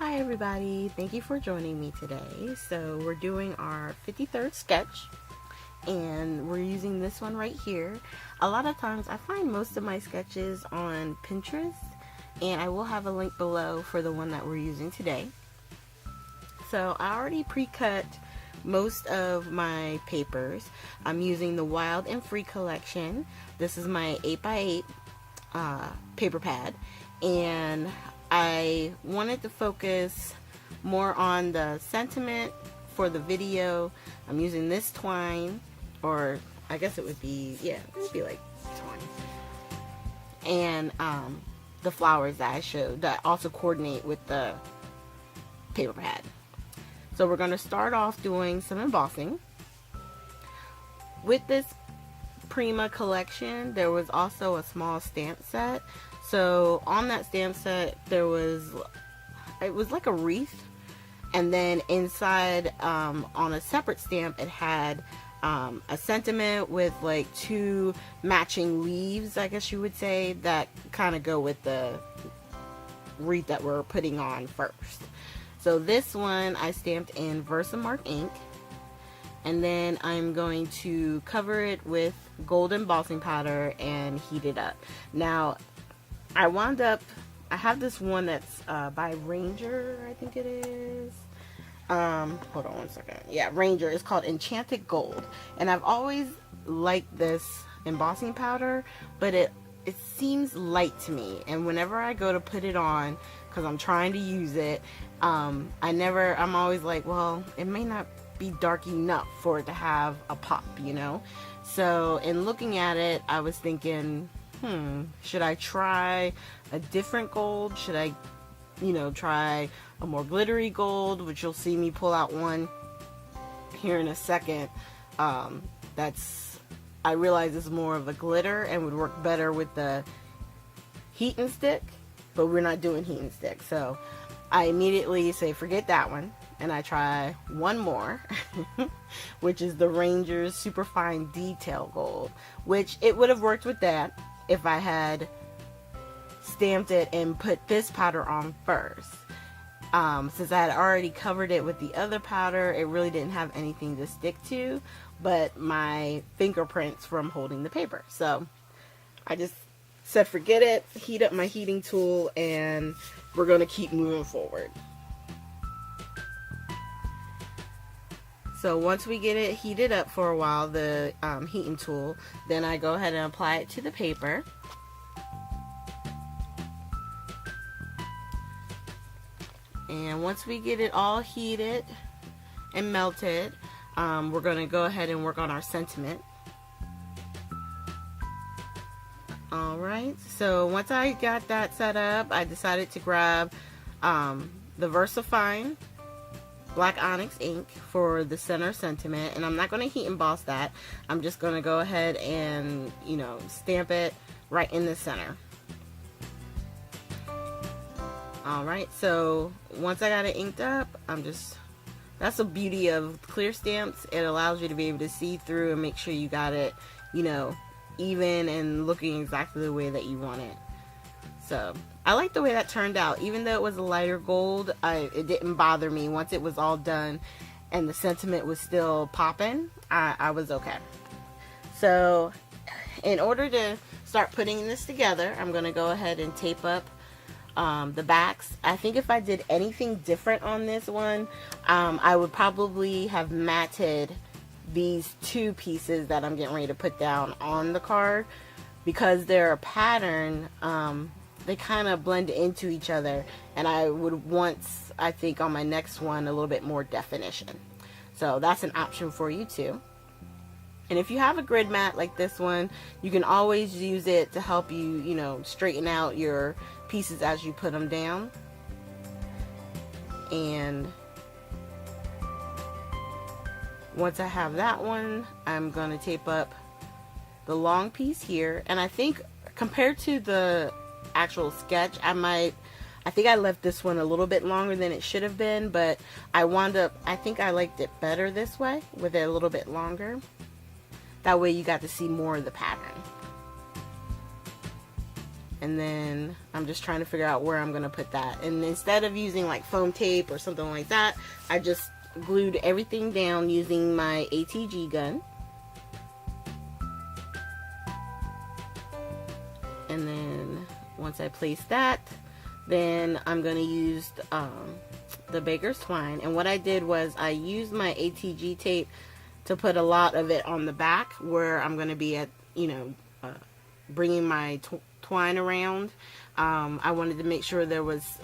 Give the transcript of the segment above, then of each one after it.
Hi everybody, thank you for joining me today. So we're doing our 53rd sketch and we're using this one right here. A lot of times I find most of my sketches on Pinterest, and I will have a link below for the one that we're using today. So I already pre-cut most of my papers. I'm using the Wild and Free collection. This is my 8x8 paper pad, and I wanted to focus more on the sentiment for the video. I'm using this twine, or I guess it would be, yeah, it would be like twine. And the flowers that I showed that also coordinate with the paper pad. So we're going to start off doing some embossing. With this Prima collection, there was also a small stamp set. So on that stamp set, it was like a wreath, and then inside on a separate stamp, it had a sentiment with like two matching leaves, I guess you would say, that kind of go with the wreath that we're putting on first. So this one I stamped in Versamark ink, and then I'm going to cover it with gold embossing powder and heat it up. Now I have this one that's by Ranger, I think it is. Hold on one second. Yeah, Ranger. It's called Enchanted Gold. And I've always liked this embossing powder, but it seems light to me. And whenever I go to put it on, because I'm trying to use it, I'm always like, well, it may not be dark enough for it to have a pop, you know? So in looking at it, I was thinking, should I try a different gold? Should I, try a more glittery gold, which you'll see me pull out one here in a second. I realize is more of a glitter and would work better with the heat and stick, but we're not doing heat and stick. So I immediately say, forget that one. And I try one more, which is the Ranger's Superfine Detail Gold, which it would have worked with that if I had stamped it and put this powder on first. Since I had already covered it with the other powder, it really didn't have anything to stick to but my fingerprints from holding the paper. So I just said forget it, heat up my heating tool, and we're going to keep moving forward. So once we get it heated up for a while, the heating tool, then I go ahead and apply it to the paper. And once we get it all heated and melted, we're going to go ahead and work on our sentiment. Alright, so once I got that set up, I decided to grab the VersaFine Black Onyx ink for the center sentiment, and I'm not going to heat emboss that. I'm just going to go ahead and, stamp it right in the center. Alright, so once I got it inked up, that's the beauty of clear stamps. It allows you to be able to see through and make sure you got it, even and looking exactly the way that you want it. So I like the way that turned out. Even though it was a lighter gold, it didn't bother me. Once it was all done and the sentiment was still popping, I was okay. So in order to start putting this together, I'm going to go ahead and tape up the backs. I think if I did anything different on this one, I would probably have matted these two pieces that I'm getting ready to put down on the card, because they're a pattern. They kind of blend into each other, and I would want, I think on my next one, a little bit more definition. So that's an option for you too. And if you have a grid mat like this one, you can always use it to help you, straighten out your pieces as you put them down. And once I have that one, I'm going to tape up the long piece here. And I think compared to the actual sketch, I think I left this one a little bit longer than it should have been, but I think I liked it better this way, with it a little bit longer. That way you got to see more of the pattern. and then I'm just trying to figure out where I'm going to put that. And instead of using like foam tape or something like that, I just glued everything down using my ATG gun. And then once I place that, then I'm going to use the baker's twine. And what I did was I used my ATG tape to put a lot of it on the back where I'm going to be at, you know, bringing my twine around. I wanted to make sure there was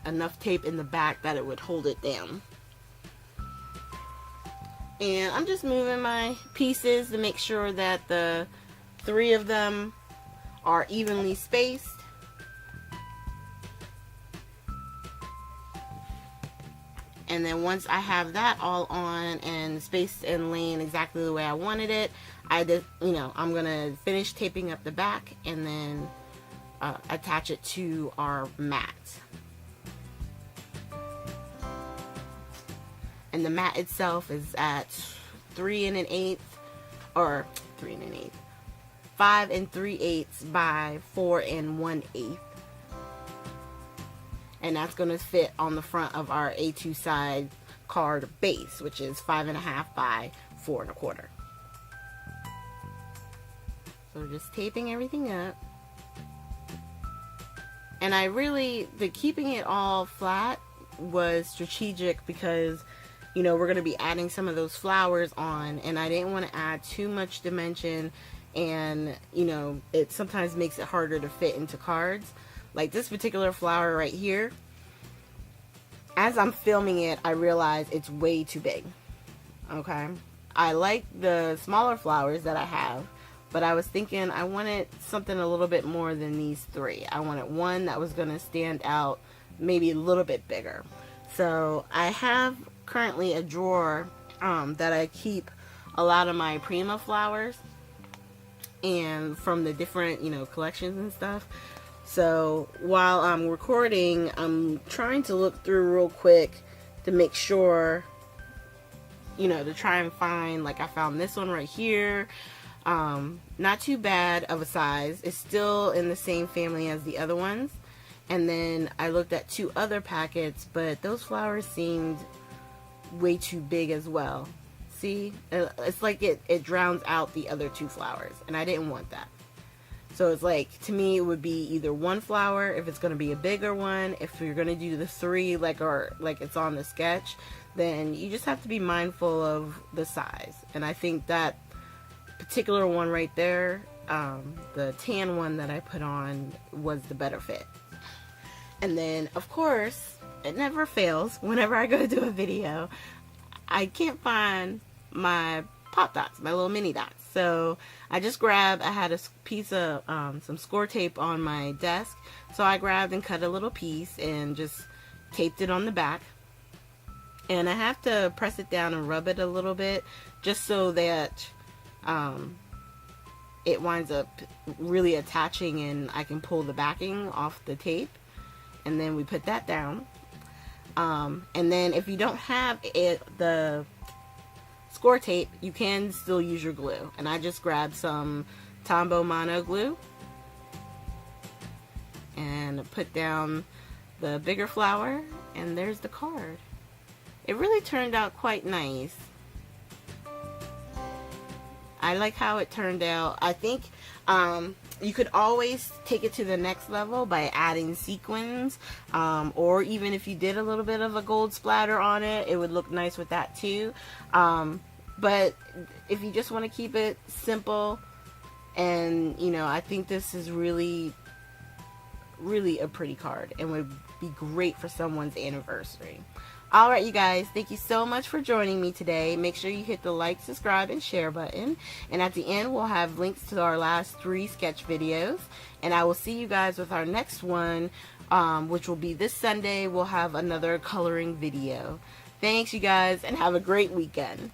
enough tape in the back that it would hold it down. And I'm just moving my pieces to make sure that the 3 of them are evenly spaced. And then once I have that all on and spaced and laying exactly the way I wanted it, I'm gonna finish taping up the back and then attach it to our mat. And the mat itself is at 3 1/8, or 3 1/8, 5 3/8 by 4 1/8. And that's going to fit on the front of our A2 side card base, which is 5 1/2 by 4 1/4. So we're just taping everything up. And the keeping it all flat was strategic because, you know, we're going to be adding some of those flowers on, and I didn't want to add too much dimension, and, you know, it sometimes makes it harder to fit into cards. Like this particular flower right here, as I'm filming it, I realize it's way too big. Okay, I like the smaller flowers that I have, but I was thinking I wanted something a little bit more than these 3. I wanted one that was going to stand out, maybe a little bit bigger. So I have currently a drawer that I keep a lot of my Prima flowers and from the different, you know, collections and stuff. So while I'm recording, I'm trying to look through real quick to make sure, you know, to try and find, like I found this one right here. Not too bad of a size. It's still in the same family as the other ones. And then I looked at 2 other packets, but those flowers seemed way too big as well. See? It's like it drowns out the other 2 flowers, and I didn't want that. So it's like, to me, it would be either 1 flower if it's going to be a bigger one. If you're going to do the 3 like it's on the sketch, then you just have to be mindful of the size. And I think that particular one right there, the tan one that I put on, was the better fit. And then, of course, it never fails. Whenever I go to do a video, I can't find my pop dots, my little mini dots. So I had a piece of some score tape on my desk. So I grabbed and cut a little piece and just taped it on the back. And I have to press it down and rub it a little bit just so that it winds up really attaching and I can pull the backing off the tape. And then we put that down. And then if you don't have the score tape, you can still use your glue. And I just grabbed some Tombow Mono glue and put down the bigger flower, and there's the card. It really turned out quite nice. I like how it turned out. I think you could always take it to the next level by adding sequins, or even if you did a little bit of a gold splatter on it, it would look nice with that too. But if you just want to keep it simple, and you know, I think this is really a pretty card and would be great for someone's anniversary. Alright, you guys, thank you so much for joining me today. Make sure you hit the like, subscribe, and share button. And at the end, we'll have links to our last 3 sketch videos. And I will see you guys with our next one, which will be this Sunday. We'll have another coloring video. Thanks, you guys, and have a great weekend.